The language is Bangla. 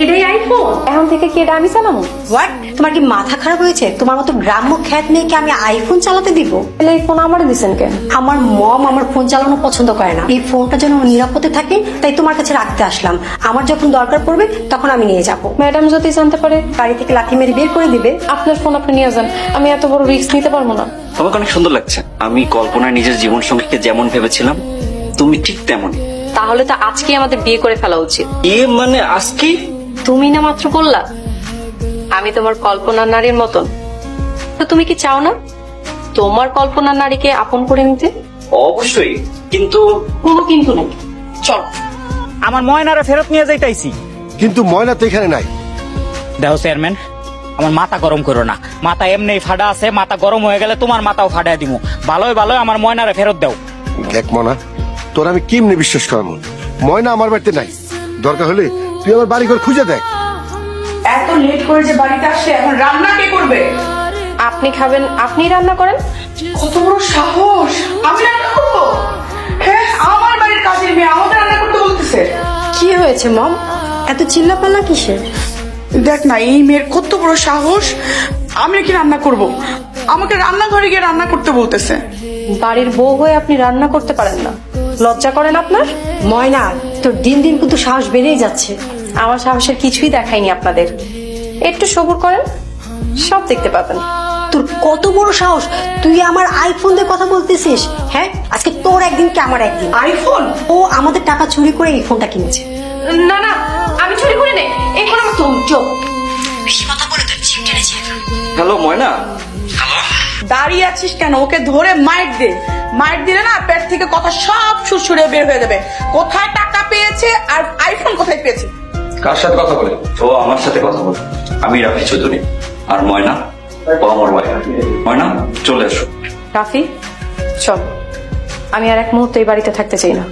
এটাই আইফোন? এখন থেকে কি এটা আমি চালাবো? হোয়াট? তোমার কি মাথা খারাপ হয়েছে? তোমার মতো গ্রাম্য খ্যাত মেয়েকে আমি আইফোন চালাতে দিব? তাহলে এই ফোন আমারে দিছেন কেন? আমার মম আমার ফোন চালানো পছন্দ করে না। এই ফোনটা যেন নিরাপদে থাকে তাই তোমার কাছে রাখতে আসলাম। আমার যখন দরকার পড়বে তখন আমি নিয়ে যাব। ম্যাডাম যদি জানতে পারে? বাড়ি থেকে লাথি মেরে বের করে দিবে। আপনার ফোন আপনি নিয়ে যান, আমি এত বড় রিস্ক নিতে পারবো না। তোমাকে অনেক সুন্দর লাগছে। আমি কল্পনায় নিজের জীবন সঙ্গীকে যেমন ভেবেছিলাম তুমি ঠিক তেমনই। তাহলে তো আজকে আমাদের বিয়ে করে ফেলা উচিত। মানে আজকে? তুমি না মাত্র বললা আমি তোমার কল্পনার নারীর মতন, তো তুমি কি চাও না তোমার কল্পনার নারীকে আপন করে নিতে? অবশ্যই, কিন্তু কোনো কিন্তু নেই, চল। আমার ময়নারে ফেরত নিয়ে যাইতাইছি। কিন্তু ময়না তো এখানে নাই। দেখো চেয়ারম্যান, আমার মাথা গরম করো না। মাথা এমনি ফাটা আছে, মাথা গরম হয়ে গেলে তোমার মাথাও ফাটাই দিব। ভালোই ভালোই আমার ময়নারে ফেরত দাও। দেখ মনা, তোর আমি কেমনে বিশ্বাস করাবো? ময়না আমার বাড়িতে নাই। দরকার হলে তুই আমার বাড়ি ঘর খুঁজে দেখ। এত লেট করে যে বাড়িতে আসছে, এখন রান্না কে করবে? আপনি খাবেন, আপনি রান্না করেন। কত বড় সাহস! আমি রান্না করবো? হ্যাঁ, আমার বাড়ির কাজের মেয়ে আমাকে রান্না করতে বলতেছে। কি হয়েছে মম? এত চিল্লাপাল্লা কিসের? দেখ না, এই মেয়ের কত বড় সাহস! আমি কি রান্না করব? আমাকে রান্নাঘরে গিয়ে রান্না করতে বলতেছে। বাড়ির বউ হয়ে আপনি রান্না করতে পারেন না, লজ্জা করেন আপনার? ময়না, তোর দিন দিন কিন্তু সাহস বেড়েই যাচ্ছে। আমার সাহসের কিছুই দেখায়নি আপনাদের, একটু সবুর করেন, সব দেখতে পাবেন। তোর কত বড় সাহস! তুই আমার আইফোন দিয়ে কথা বলতেছিস? হ্যাঁ, আজকে তোর একদিন কি আমার একদিন। আইফোন? ও আমাদের টাকা চুরি করে এই ফোনটা কিনেছে। না না, আমি চুরি করে নেই, এই ফোন আমার। চুপ, বেশি কথা বলে তোর জিভ টেনেছে। হ্যালো ময়না। দাঁড়িয়ে আছিস কেন? ওকে ধরে মাইর দে। মাইর দিলে না পেট থেকে কথা সব সুরসুরে বের হয়ে যাবে। কোথায় টাকা পেয়েছে আর আইফোন কোথায় পেয়েছে? কার সাথে কথা বলে? ও আমার সাথে কথা বলে। আমি রাফি চৌধুরী। আর ময়না, ও আমার ওয়াইফ। ময়না, চলে এসো। রাফি চল, আমি আর এক মুহূর্ত এই বাড়িতে থাকতে চাই না।